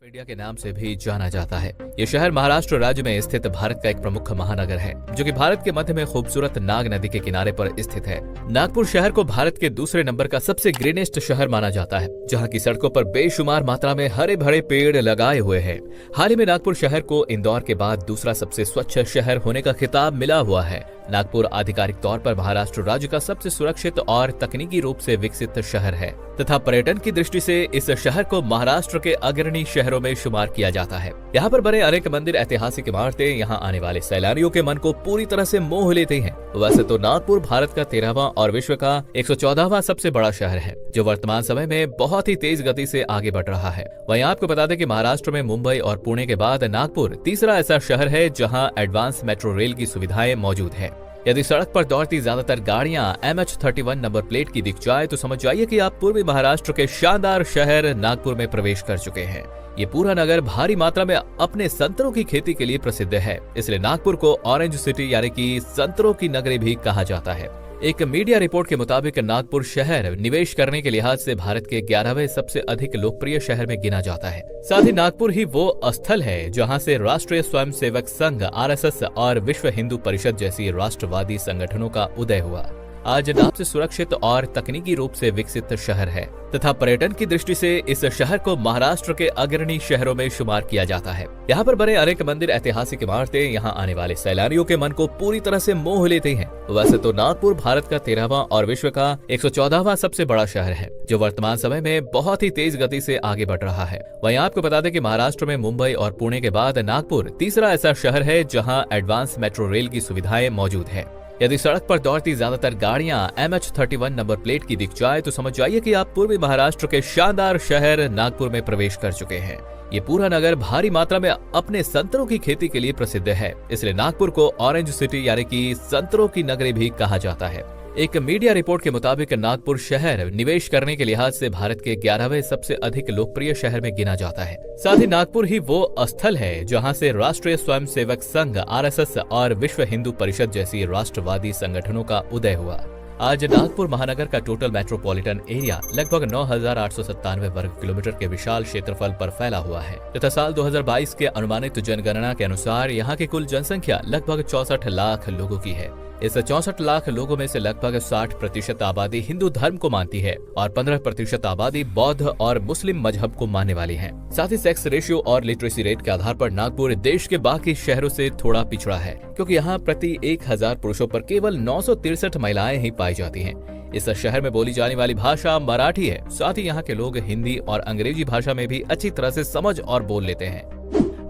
India के नाम से भी जाना जाता है। ये शहर महाराष्ट्र राज्य में स्थित भारत का एक प्रमुख महानगर है, जो कि भारत के मध्य में खूबसूरत नाग नदी के किनारे पर स्थित है। नागपुर शहर को भारत के दूसरे नंबर का सबसे ग्रीनेस्ट शहर माना जाता है, जहां की सड़कों पर बेशुमार मात्रा में हरे भरे पेड़ लगाए हुए हैं। हाल ही में नागपुर शहर को इंदौर के बाद दूसरा सबसे स्वच्छ शहर होने का खिताब मिला हुआ है। नागपुर आधिकारिक तौर पर महाराष्ट्र राज्य का सबसे सुरक्षित और तकनीकी रूप से विकसित शहर है तथा पर्यटन की दृष्टि से इस शहर को महाराष्ट्र के अग्रणी शहरों में शुमार किया जाता है। यहाँ पर बने अनेक मंदिर, ऐतिहासिक इमारतें यहाँ आने वाले सैलानियों के मन को पूरी तरह से मोह लेते हैं। वैसे तो नागपुर भारत का 13वां और विश्व का 114वां सबसे बड़ा शहर है, जो वर्तमान समय में बहुत ही तेज गति से आगे बढ़ रहा है। वहीं आपको बता दें कि महाराष्ट्र में मुंबई और पुणे के बाद नागपुर तीसरा ऐसा शहर है जहां एडवांस मेट्रो रेल की सुविधाएं मौजूद है। यदि सड़क पर दौड़ती ज्यादातर गाड़ियां MH31 नंबर प्लेट की दिख जाए तो समझ जाइए कि आप पूर्वी महाराष्ट्र के शानदार शहर नागपुर में प्रवेश कर चुके हैं। ये पूरा नगर भारी मात्रा में अपने संतरों की खेती के लिए प्रसिद्ध है, इसलिए नागपुर को ऑरेंज सिटी यानी कि संतरों की नगरी भी कहा जाता है। एक मीडिया रिपोर्ट के मुताबिक नागपुर शहर निवेश करने के लिहाज से भारत के 11वें सबसे अधिक लोकप्रिय शहर में गिना जाता है। साथ ही नागपुर ही वो स्थल है जहां से राष्ट्रीय स्वयंसेवक संघ RSS और विश्व हिंदू परिषद जैसी राष्ट्रवादी संगठनों का उदय हुआ। आज नाम से सुरक्षित और तकनीकी रूप से विकसित शहर है तथा पर्यटन की दृष्टि से इस शहर को महाराष्ट्र के अग्रणी शहरों में शुमार किया जाता है। यहाँ पर बने अनेक मंदिर, ऐतिहासिक इमारतें यहाँ आने वाले सैलानियों के मन को पूरी तरह से मोह लेते हैं। वैसे तो नागपुर भारत का 13वां और विश्व का 114वां सबसे बड़ा शहर है, जो वर्तमान समय में बहुत ही तेज गति से आगे बढ़ रहा है। वहीं आपको बता दें कि महाराष्ट्र में मुंबई और पुणे के बाद नागपुर तीसरा ऐसा शहर है जहाँ एडवांस मेट्रो रेल की सुविधाएं मौजूद है। यदि सड़क पर दौड़ती ज्यादातर गाड़ियां MH31 नंबर प्लेट की दिख जाए तो समझ जाइए कि आप पूर्वी महाराष्ट्र के शानदार शहर नागपुर में प्रवेश कर चुके हैं। ये पूरा नगर भारी मात्रा में अपने संतरों की खेती के लिए प्रसिद्ध है, इसलिए नागपुर को ऑरेंज सिटी यानी कि संतरों की नगरी भी कहा जाता है। एक मीडिया रिपोर्ट के मुताबिक नागपुर शहर निवेश करने के लिहाज से भारत के 11वें सबसे अधिक लोकप्रिय शहर में गिना जाता है। साथ ही नागपुर ही वो स्थल है जहां से राष्ट्रीय स्वयंसेवक संघ RSS और विश्व हिंदू परिषद जैसी राष्ट्रवादी संगठनों का उदय हुआ। आज नागपुर महानगर का टोटल मेट्रोपॉलिटन एरिया लगभग 9,897 वर्ग किलोमीटर के विशाल क्षेत्रफल पर फैला हुआ है तथा साल 2022 के अनुमानित जनगणना के अनुसार यहाँ की कुल जनसंख्या लगभग 64 लाख लोगों की है। इस 64 लाख लोगों में से लगभग 60% आबादी हिंदू धर्म को मानती है और 15% आबादी बौद्ध और मुस्लिम मजहब को मानने वाली है। साथ ही सेक्स रेशियो और लिटरेसी रेट के आधार पर नागपुर देश के बाकी शहरों से थोड़ा पिछड़ा है, क्योंकि यहाँ प्रति 1000 पुरुषों पर केवल 963 महिलाएं ही पाई जाती हैं। इस शहर में बोली जाने वाली भाषा मराठी है। साथ ही यहाँ के लोग हिंदी और अंग्रेजी भाषा में भी अच्छी तरह से समझ और बोल लेते हैं।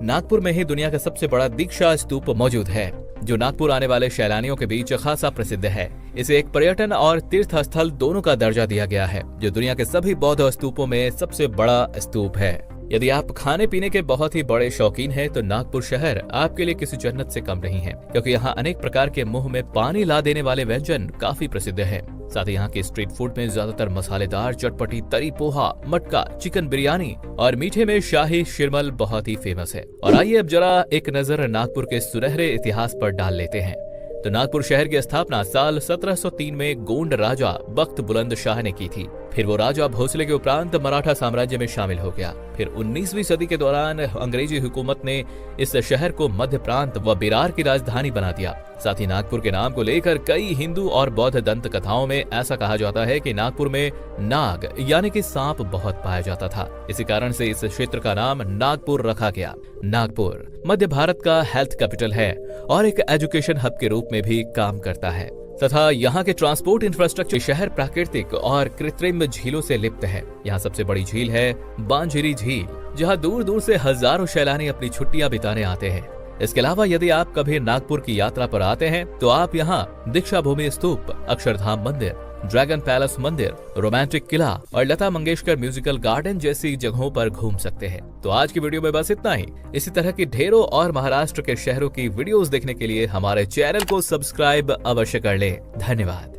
नागपुर में ही दुनिया का सबसे बड़ा दीक्षा स्तूप मौजूद है, जो नागपुर आने वाले सैलानियों के बीच खासा प्रसिद्ध है। इसे एक पर्यटन और तीर्थ स्थल दोनों का दर्जा दिया गया है, जो दुनिया के सभी बौद्ध स्तूपों में सबसे बड़ा स्तूप है। यदि आप खाने पीने के बहुत ही बड़े शौकीन हैं, तो नागपुर शहर आपके लिए किसी जन्नत से कम नहीं है, क्योंकि यहाँ अनेक प्रकार के मुंह में पानी ला देने वाले व्यंजन काफी प्रसिद्ध है। साथ ही यहाँ के स्ट्रीट फूड में ज्यादातर मसालेदार चटपटी तरी पोहा, मटका, चिकन बिरयानी और मीठे में शाही शिरमल बहुत ही फेमस है। और आइए अब जरा एक नजर नागपुर के सुनहरे इतिहास पर डाल लेते हैं। तो नागपुर शहर की स्थापना साल 1703 में गोंड राजा बख्त बुलंद शाह ने की थी। फिर वो राजा भोसले के उपरांत मराठा साम्राज्य में शामिल हो गया। फिर 19वीं सदी के दौरान अंग्रेजी हुकूमत ने इस शहर को मध्य प्रांत व बिरार की राजधानी बना दिया। साथ ही नागपुर के नाम को लेकर कई हिंदू और बौद्ध दंत कथाओं में ऐसा कहा जाता है कि नागपुर में नाग यानी कि सांप बहुत पाया जाता था। इसी कारण से इस क्षेत्र का नाम नागपुर रखा गया। नागपुर मध्य भारत का हेल्थ कैपिटल है और एक एजुकेशन हब के रूप में भी काम करता है तथा यहाँ के ट्रांसपोर्ट इंफ्रास्ट्रक्चर शहर प्राकृतिक और कृत्रिम झीलों से लिप्त है। यहाँ सबसे बड़ी झील है बांझिरी झील, जहाँ दूर दूर से हजारों सैलानी अपनी छुट्टियां बिताने आते हैं। इसके अलावा यदि आप कभी नागपुर की यात्रा पर आते हैं तो आप यहाँ दीक्षा भूमि स्तूप, अक्षरधाम मंदिर, ड्रैगन पैलेस मंदिर, रोमांटिक किला और लता मंगेशकर म्यूजिकल गार्डन जैसी जगहों पर घूम सकते हैं। तो आज की वीडियो में बस इतना ही। इसी तरह की ढेरों और महाराष्ट्र के शहरों की वीडियोस देखने के लिए हमारे चैनल को सब्सक्राइब अवश्य कर लें। धन्यवाद।